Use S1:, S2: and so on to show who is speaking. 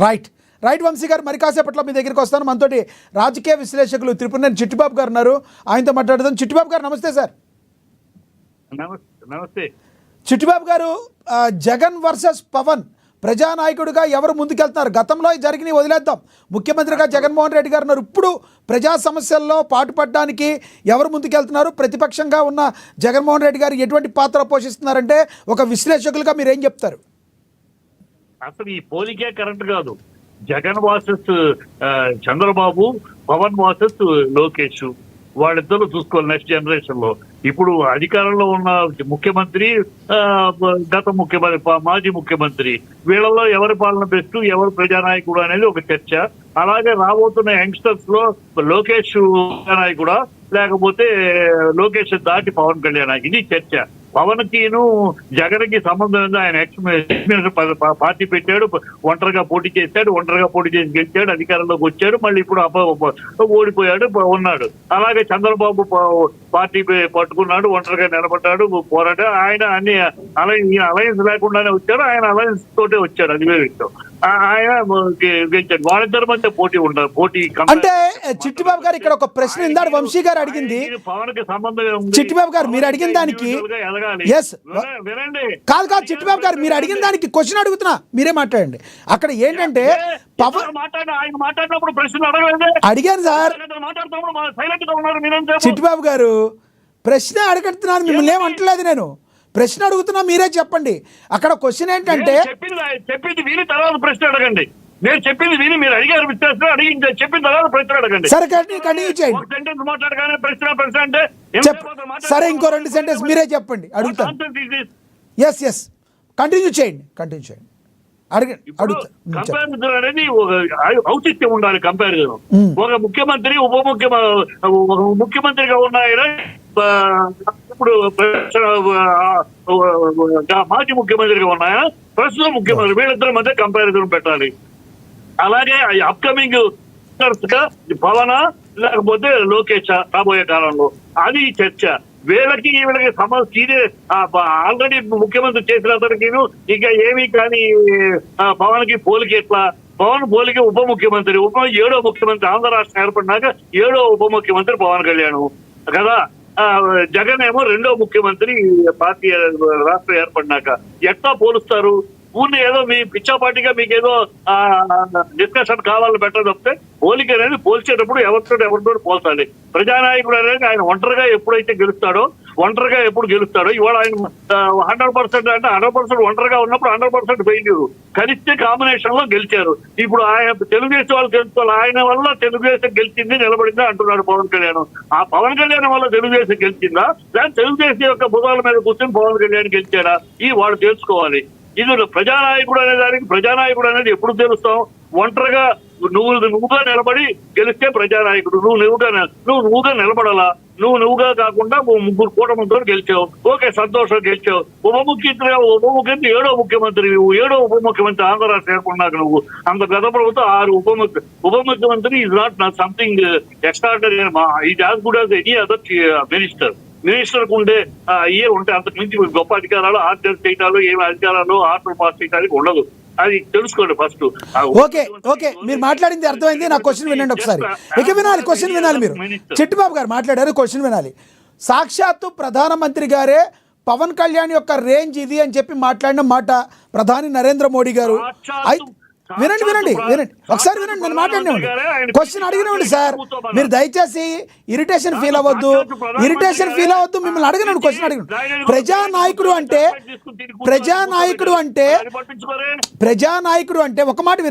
S1: Right right Vamsi గారు, మరి కాసేపట్లో మీ దగ్గరికి వస్తాను. మనతోటి రాజకీయ విశ్లేషకులు త్రిపురనేని చిట్టిబాబు గారు ఉన్నారు, ఆయనతో మాట్లాడదాం. చిట్టిబాబు గారు నమస్తే సార్.
S2: నమస్తే
S1: చిట్టిబాబు గారు, జగన్ వర్సెస్ పవన్ ప్రజానాయకుడిగా ఎవరు ముందుకెళ్తున్నారు? గతంలో జరిగినవి వదిలేద్దాం, ముఖ్యమంత్రిగా జగన్మోహన్ రెడ్డి గారు ఉన్నారు. ఇప్పుడు ప్రజా సమస్యల్లో పాటుపడడానికి ఎవరు ముందుకెళ్తున్నారు? ప్రతిపక్షంగా ఉన్న జగన్మోహన్ రెడ్డి గారు ఎటువంటి పాత్ర పోషిస్తున్నారంటే ఒక విశ్లేషకులుగా మీరు ఏం చెప్తారు?
S2: అసలు ఈ పోలికే కరెక్ట్ కాదు. జగన్ వర్సెస్ చంద్రబాబు, పవన్ వర్సెస్ లోకేష్, వాళ్ళిద్దరూ చూసుకోవాలి నెక్స్ట్ జనరేషన్ లో. ఇప్పుడు అధికారంలో ఉన్న ముఖ్యమంత్రి, గత ముఖ్యమంత్రి, మాజీ ముఖ్యమంత్రి, వీళ్ళలో ఎవరి పాలన బెస్ట్, ఎవరు ప్రజానాయకుడు అనేది ఒక చర్చ. అలాగే రాబోతున్న యంగ్స్టర్స్ లో లోకేష్ ప్రజానాయకుడా లేకపోతే లోకేష్ దాటి పవన్ కళ్యాణ్, ఇది చర్చ. పవన్ కిను జగన్ కి సంబంధం ఉంది. ఆయన ఎక్స్ మినిస్టర్ పార్టీ పెట్టాడు, ఒంటరిగా పోటీ చేశాడు, ఒంటరిగా పోటీ చేసి గెలిచాడు, అధికారంలోకి వచ్చాడు, మళ్ళీ ఇప్పుడు ఓడిపోయాడు, ఉన్నాడు. అలాగే చంద్రబాబు పార్టీ పట్టుకున్నాడు, ఒంటరిగా నిలబడ్డాడు, పోరాడాడు. ఆయన అన్ని అలయన్స్ లేకుండానే వచ్చాడు, ఆయన అలయన్స్ తోటే వచ్చాడు, అది వేరే విషయం. ఆయన గెలిచాడు. వాళ్ళిద్దరి మధ్య పోటీ ఉండదు. పోటీ
S1: అంటే చిట్టిబాబు గారు ఇక్కడ ఒక ప్రశ్న ఇందాడు వంశీ గారు అడిగింది,
S2: పవన్ కి సంబంధం.
S1: చిట్టిబాబు గారు మీరు అడిగిన దానికి కాదు కాదు చిట్టిబాబు గారు మీరు అడిగిన దానికి క్వశ్చన్ అడుగుతున్నా, మీరే మాట్లాడండి. అక్కడ ఏంటంటే పవన్
S2: మాట్లాడినప్పుడు ప్రశ్న
S1: అడిగాను సార్. చిట్టిబాబు గారు ప్రశ్న అడుగుతున్నాను, మిమ్మల్ని ఏమంటలేదు, నేను ప్రశ్న అడుగుతున్నా, మీరే చెప్పండి. అక్కడ క్వశ్చన్ ఏంటంటే
S2: చెప్పింది విని తర్వాత ప్రశ్న అడగండి. నేను చెప్పింది విని మీరు అడిగారు, అడిగి చెప్పిన తర్వాత ప్రశ్న అడగండి.
S1: సరే కంటిన్యూ చేయండి.
S2: సెంటెన్స్ మాట్లాడగానే ప్రశ్న అంటే
S1: సరే ఇంకో 2 సెంటెన్స్ మీరే చెప్పండి, అడుగుతాను. ఎస్ కంటిన్యూ చేయండి.
S2: కంపారిజన్ అనేది ఔచిత్యం ఉండాలి. కంపారిజన్ ఒక ముఖ్యమంత్రి, ముఖ్యమంత్రిగా ఉన్న ఆయన, ఇప్పుడు మాజీ ముఖ్యమంత్రిగా ఉన్నాయా, ప్రస్తుతం ముఖ్యమంత్రి, వీళ్ళిద్దరి మధ్య కంపారిజన్ పెట్టాలి. అలాగే అప్కమింగ్ పవన లేకపోతే లోకేష్ రాబోయే కాలంలో, అది చర్చ. వీళ్ళకి సమస్య ఆల్రెడీ ముఖ్యమంత్రి చేసిన అతనికి ఇంకా ఏమీ కానీ పవన్ కి పోలికి ఎట్లా? పవన్ పోలికి ఉప ముఖ్యమంత్రి, 7వ ముఖ్యమంత్రి, ఆంధ్ర రాష్ట్రం ఏర్పడినాక 7వ ఉప ముఖ్యమంత్రి పవన్ కళ్యాణ్ కదా. జగన్ ఏమో 2వ ముఖ్యమంత్రి పార్టీ రాష్ట్రం ఏర్పడినాక. ఎట్లా పోలుస్తారు? ఊరిని ఏదో మీ పిచ్చాపాటిగా మీకు ఏదో డిస్కషన్ కావాలని పెట్టకపోతే పోలిక అనేది పోల్చేటప్పుడు ఎవరితో పోల్చాలి. ప్రజానాయకుడు అనేది ఆయన ఒంటరిగా ఎప్పుడైతే గెలుస్తాడో, ఎప్పుడు గెలుస్తాడో, ఇవాళ ఆయన 100% అంటే 100% ఒంటరిగా ఉన్నప్పుడు 100% ఫెయిల్యూర్, కలిస్తే కాంబినేషన్ లో గెలిచారు. ఇప్పుడు ఆయన తెలుగుదేశం వాళ్ళు తెలుసుకోవాలి, ఆయన వల్ల తెలుగుదేశం గెలిచింది, నిలబడిందా అంటున్నాడు పవన్ కళ్యాణ్. ఆ పవన్ కళ్యాణ్ వల్ల తెలుగుదేశం గెలిచిందా, లేదా తెలుగుదేశం యొక్క భుజాల మీద కూర్చొని పవన్ కళ్యాణ్ గెలిచాడా, ఈ వాడు తెలుసుకోవాలి. ఇది ప్రజానాయకుడు అనే దానికి, ప్రజానాయకుడు అనేది ఎప్పుడు తెలుస్తాం? ఒంటరిగా నువ్వుగా నిలబడి గెలిస్తే ప్రజానాయకుడు. నువ్వుగా నిలబడాలా, నువ్వుగా కాకుండా 3 కూటమితో గెలిచావు, ఓకే సంతోషం, గెలిచావు. ఉప ముఖ్యమంత్రి 7వ ముఖ్యమంత్రి, 7వ ఉప ముఖ్యమంత్రి ఆంధ్ర రాష్ట్రం ఏర్పడినాక నువ్వు అంత గత ప్రభుత్వం 6 ఉప ముఖ్యమంత్రి is not something extraordinary. Is as good as any other minister కు ఉండే ఉంటే అంతకు మించి గొప్ప అధికారాలు, ఆర్డర్ చేయటాలు, ఏమి అధికారాలు ఆర్డర్ పాస్ చేయడానికి ఉండదు. అది తెలుసుకోండి ఫస్ట్.
S1: ఓకే మీరు మాట్లాడింది అర్థమైంది. నా క్వశ్చన్ వినండి ఒకసారి. ఇక వినాలి, క్వశ్చన్ వినాలి. మీరు చిట్టిబాబు గారు మాట్లాడారు, క్వశ్చన్ వినాలి. సాక్షాత్తు ప్రధానమంత్రి గారే పవన్ కళ్యాణ్ యొక్క రేంజ్ ఇది అని చెప్పి మాట్లాడిన మాట ప్రధాని నరేంద్ర మోడీ గారు. వినండి ఒకసారి వినండి, నేను మాట్లాడినవ్వండి, క్వశ్చన్ అడిగినవ్వండి సార్. మీరు దయచేసి ఇరిటేషన్ ఫీల్ అవ్వద్దు, మిమ్మల్ని అడిగినండి, క్వశ్చన్ అడిగిన. ప్రజానాయకుడు అంటే ఒక మాట వినండి.